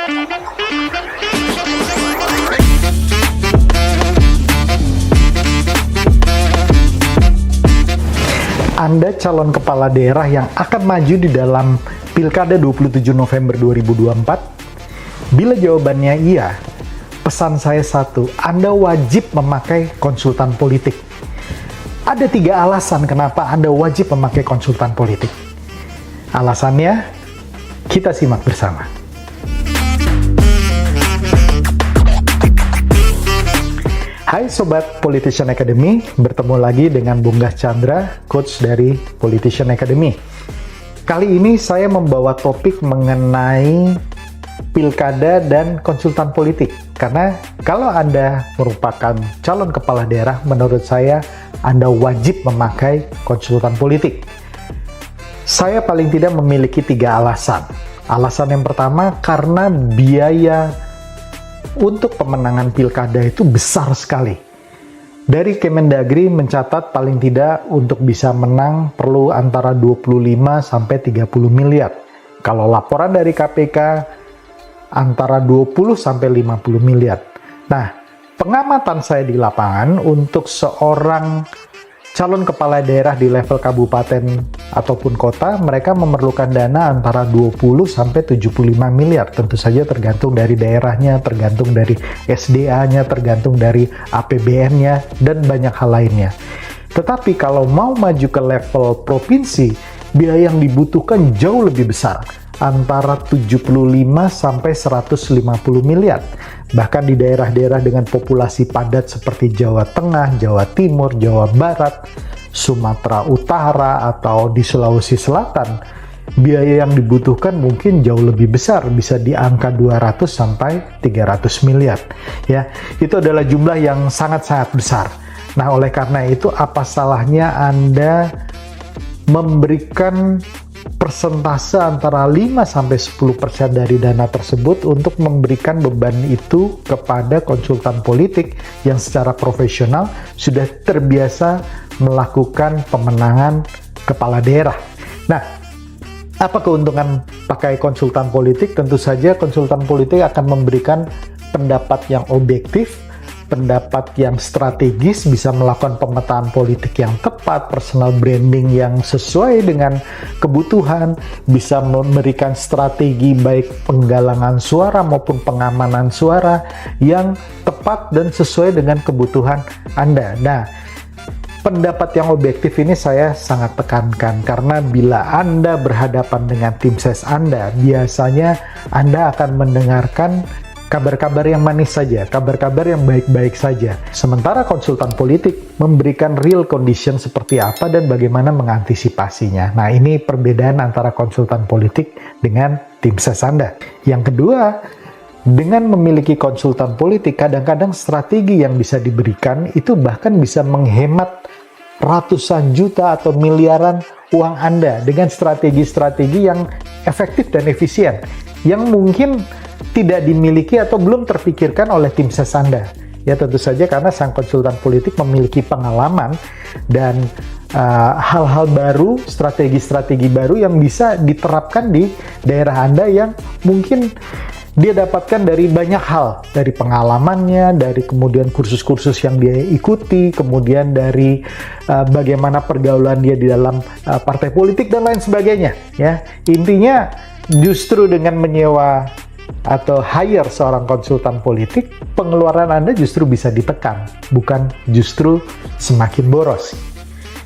Anda calon kepala daerah yang akan maju di dalam Pilkada 27 November 2024? Bila jawabannya iya, pesan saya satu, Anda wajib memakai konsultan politik. Ada 3 alasan kenapa Anda wajib memakai konsultan politik. Alasannya, kita simak bersama. Hai Sobat Politician Academy, bertemu lagi dengan Bunggas Chandra, Coach dari Politician Academy. Kali ini saya membawa topik mengenai pilkada dan konsultan politik. Karena kalau Anda merupakan calon kepala daerah, menurut saya Anda wajib memakai konsultan politik. Saya paling tidak memiliki 3 alasan. Alasan yang pertama, karena biaya untuk pemenangan pilkada itu besar sekali. Dari Kemendagri mencatat paling tidak untuk bisa menang perlu antara 25 sampai 30 miliar. Kalau laporan dari KPK antara 20 sampai 50 miliar. Nah, pengamatan saya di lapangan untuk seorang calon kepala daerah di level kabupaten ataupun kota, mereka memerlukan dana antara 20 sampai 75 miliar. Tentu saja tergantung dari daerahnya, tergantung dari SDA-nya, tergantung dari APBN-nya, dan banyak hal lainnya. Tetapi kalau mau maju ke level provinsi, biaya yang dibutuhkan jauh lebih besar, antara 75 sampai 150 miliar. Bahkan di daerah-daerah dengan populasi padat seperti Jawa Tengah, Jawa Timur, Jawa Barat, Sumatera Utara, atau di Sulawesi Selatan, biaya yang dibutuhkan mungkin jauh lebih besar, bisa di angka 200 sampai 300 miliar. Ya, itu adalah jumlah yang sangat-sangat besar. Nah, oleh karena itu, apa salahnya Anda memberikan persentase antara 5-10% dari dana tersebut untuk memberikan beban itu kepada konsultan politik yang secara profesional sudah terbiasa melakukan pemenangan kepala daerah. Nah, apa keuntungan pakai konsultan politik? Tentu saja konsultan politik akan memberikan pendapat yang objektif, pendapat yang strategis, bisa melakukan pemetaan politik yang tepat, personal branding yang sesuai dengan kebutuhan, bisa memberikan strategi baik penggalangan suara maupun pengamanan suara yang tepat dan sesuai dengan kebutuhan Anda. Nah, pendapat yang objektif ini saya sangat tekankan, karena bila Anda berhadapan dengan tim ses Anda, biasanya Anda akan mendengarkan kabar-kabar yang manis saja, kabar-kabar yang baik-baik saja. Sementara konsultan politik memberikan real condition seperti apa dan bagaimana mengantisipasinya. Nah, ini perbedaan antara konsultan politik dengan tim ses Anda. Yang kedua, dengan memiliki konsultan politik, kadang-kadang strategi yang bisa diberikan itu bahkan bisa menghemat ratusan juta atau miliaran uang Anda dengan strategi-strategi yang efektif dan efisien, yang mungkin tidak dimiliki atau belum terpikirkan oleh tim ses Anda. Ya, tentu saja karena sang konsultan politik memiliki pengalaman dan hal-hal baru, strategi-strategi baru yang bisa diterapkan di daerah Anda yang mungkin dia dapatkan dari banyak hal, dari pengalamannya, dari kemudian kursus-kursus yang dia ikuti, kemudian dari bagaimana pergaulan dia di dalam partai politik dan lain sebagainya. Ya, intinya justru dengan menyewa atau hire seorang konsultan politik, pengeluaran Anda justru bisa ditekan, bukan justru semakin boros.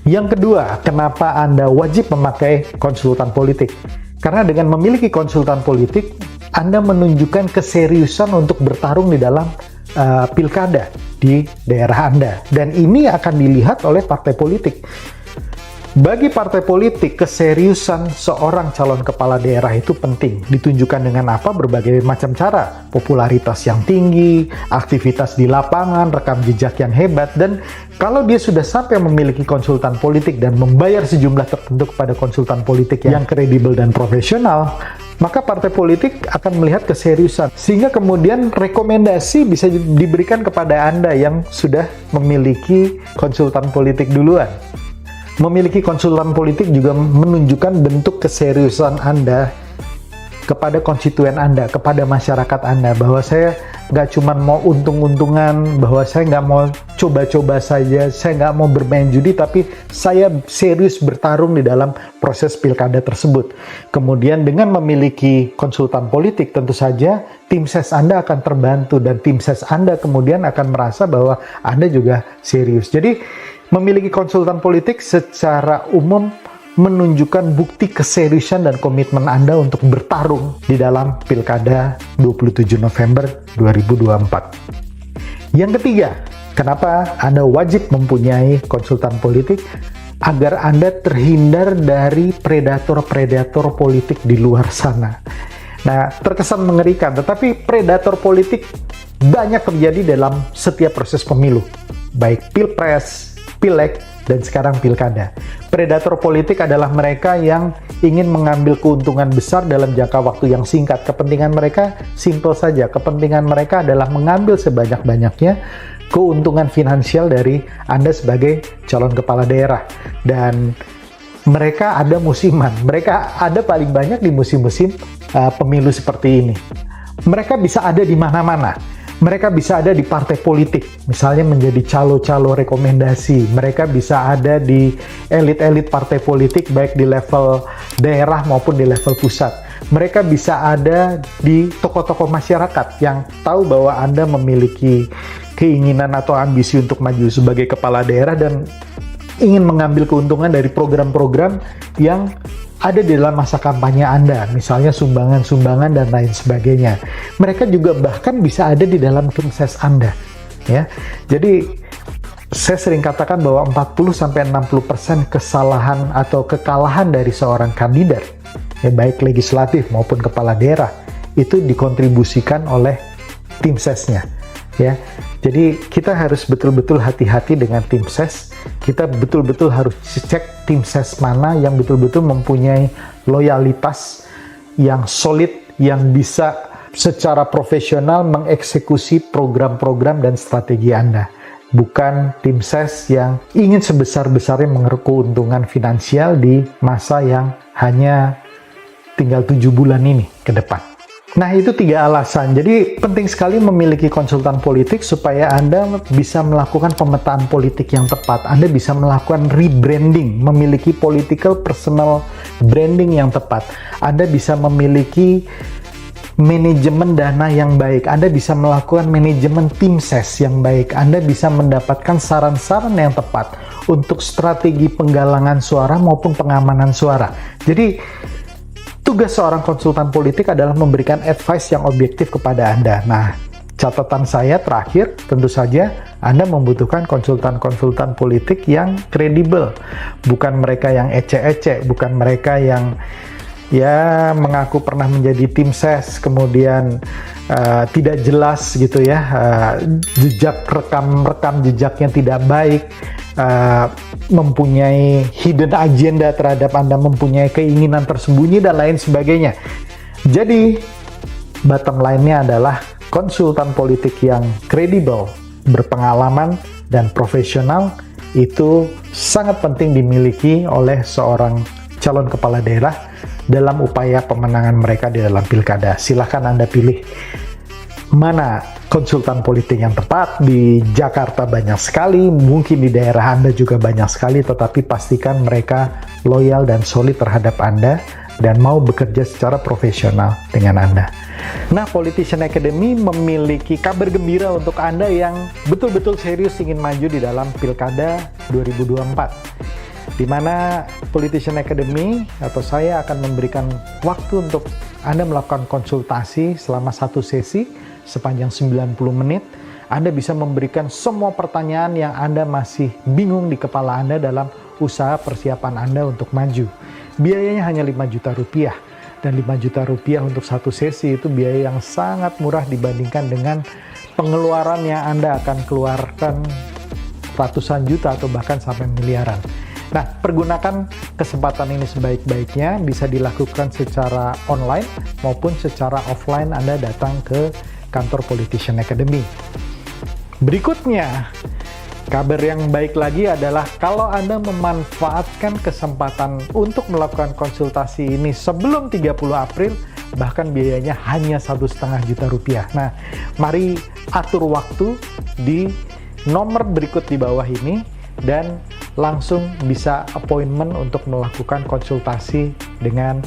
Yang kedua, kenapa Anda wajib memakai konsultan politik? Karena dengan memiliki konsultan politik, Anda menunjukkan keseriusan untuk bertarung di dalam pilkada di daerah Anda. Dan ini akan dilihat oleh partai politik. Bagi partai politik, keseriusan seorang calon kepala daerah itu penting. Ditunjukkan dengan apa? Berbagai macam cara. Popularitas yang tinggi, aktivitas di lapangan, rekam jejak yang hebat, dan kalau dia sudah sampai memiliki konsultan politik dan membayar sejumlah tertentu kepada konsultan politik yang kredibel dan profesional, maka partai politik akan melihat keseriusan. Sehingga kemudian rekomendasi bisa diberikan kepada Anda yang sudah memiliki konsultan politik duluan. Memiliki konsultan politik juga menunjukkan bentuk keseriusan Anda kepada konstituen Anda, kepada masyarakat Anda, bahwa saya nggak cuma mau untung-untungan, bahwa saya nggak mau coba-coba saja, saya nggak mau bermain judi, tapi saya serius bertarung di dalam proses pilkada tersebut. Kemudian dengan memiliki konsultan politik, tentu saja tim ses Anda akan terbantu, dan tim ses Anda kemudian akan merasa bahwa Anda juga serius. Jadi memiliki konsultan politik secara umum menunjukkan bukti keseriusan dan komitmen Anda untuk bertarung di dalam Pilkada 27 November 2024. Yang ketiga, kenapa Anda wajib mempunyai konsultan politik? Agar Anda terhindar dari predator-predator politik di luar sana. Nah, terkesan mengerikan, tetapi predator politik banyak terjadi dalam setiap proses pemilu, baik pilpres, pileg, dan sekarang pilkada. Predator politik adalah mereka yang ingin mengambil keuntungan besar dalam jangka waktu yang singkat. Kepentingan mereka simpel saja. Kepentingan mereka adalah mengambil sebanyak-banyaknya keuntungan finansial dari Anda sebagai calon kepala daerah. Dan mereka ada musiman. Mereka ada paling banyak di musim-musim pemilu seperti ini. Mereka bisa ada di mana-mana. Mereka bisa ada di partai politik, misalnya menjadi calo-calo rekomendasi. Mereka bisa ada di elit-elit partai politik, baik di level daerah maupun di level pusat. Mereka bisa ada di tokoh-tokoh masyarakat yang tahu bahwa Anda memiliki keinginan atau ambisi untuk maju sebagai kepala daerah dan ingin mengambil keuntungan dari program-program yang ada di dalam masa kampanye Anda, misalnya sumbangan-sumbangan dan lain sebagainya. Mereka juga bahkan bisa ada di dalam tim ses Anda, ya. Jadi saya sering katakan bahwa 40-60% kesalahan atau kekalahan dari seorang kandidat, ya baik legislatif maupun kepala daerah, itu dikontribusikan oleh tim sesnya, ya. Jadi kita harus betul-betul hati-hati dengan tim ses. Kita betul-betul harus cek tim ses mana yang betul-betul mempunyai loyalitas yang solid, yang bisa secara profesional mengeksekusi program-program dan strategi Anda. Bukan tim ses yang ingin sebesar-besarnya mengeruk keuntungan finansial di masa yang hanya tinggal 7 bulan ini ke depan. Nah, itu 3 alasan. Jadi penting sekali memiliki konsultan politik supaya Anda bisa melakukan pemetaan politik yang tepat. Anda bisa melakukan rebranding, memiliki political personal branding yang tepat. Anda bisa memiliki manajemen dana yang baik. Anda bisa melakukan manajemen tim ses yang baik. Anda bisa mendapatkan saran-saran yang tepat untuk strategi penggalangan suara maupun pengamanan suara. Jadi tugas seorang konsultan politik adalah memberikan advice yang objektif kepada Anda. Nah, catatan saya terakhir, tentu saja Anda membutuhkan konsultan-konsultan politik yang kredibel. Bukan mereka yang ecek-ecek, bukan mereka yang ya mengaku pernah menjadi tim ses, kemudian tidak jelas gitu ya, jejak rekam jejaknya tidak baik, mempunyai hidden agenda terhadap Anda, mempunyai keinginan tersembunyi dan lain sebagainya. Jadi bottom line-nya adalah konsultan politik yang kredibel, berpengalaman dan profesional itu sangat penting dimiliki oleh seorang calon kepala daerah dalam upaya pemenangan mereka di dalam pilkada. Silahkan Anda pilih mana konsultan politik yang tepat. Di Jakarta banyak sekali, mungkin di daerah Anda juga banyak sekali, tetapi pastikan mereka loyal dan solid terhadap Anda dan mau bekerja secara profesional dengan Anda. Nah, Politician Academy memiliki kabar gembira untuk Anda yang betul-betul serius ingin maju di dalam pilkada 2024. Di mana Politician Academy atau saya akan memberikan waktu untuk Anda melakukan konsultasi selama 1 sesi sepanjang 90 menit. Anda bisa memberikan semua pertanyaan yang Anda masih bingung di kepala Anda dalam usaha persiapan Anda untuk maju. Biayanya hanya 5 juta rupiah. Dan 5 juta rupiah untuk 1 sesi itu biaya yang sangat murah dibandingkan dengan pengeluaran yang Anda akan keluarkan ratusan juta atau bahkan sampai miliaran. Nah, pergunakan kesempatan ini sebaik-baiknya, bisa dilakukan secara online maupun secara offline. Anda datang ke kantor Politician Academy. Berikutnya, kabar yang baik lagi adalah kalau Anda memanfaatkan kesempatan untuk melakukan konsultasi ini sebelum 30 April, bahkan biayanya hanya 1,5 juta rupiah. Nah, mari atur waktu di nomor berikut di bawah ini dan langsung bisa appointment untuk melakukan konsultasi dengan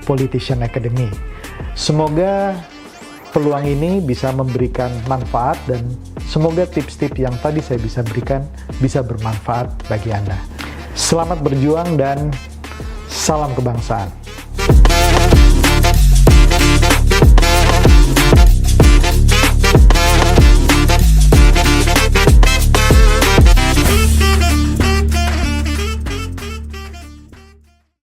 Politician Academy. Semoga peluang ini bisa memberikan manfaat dan semoga tips-tips yang tadi saya bisa berikan bisa bermanfaat bagi Anda. Selamat berjuang dan salam kebangsaan.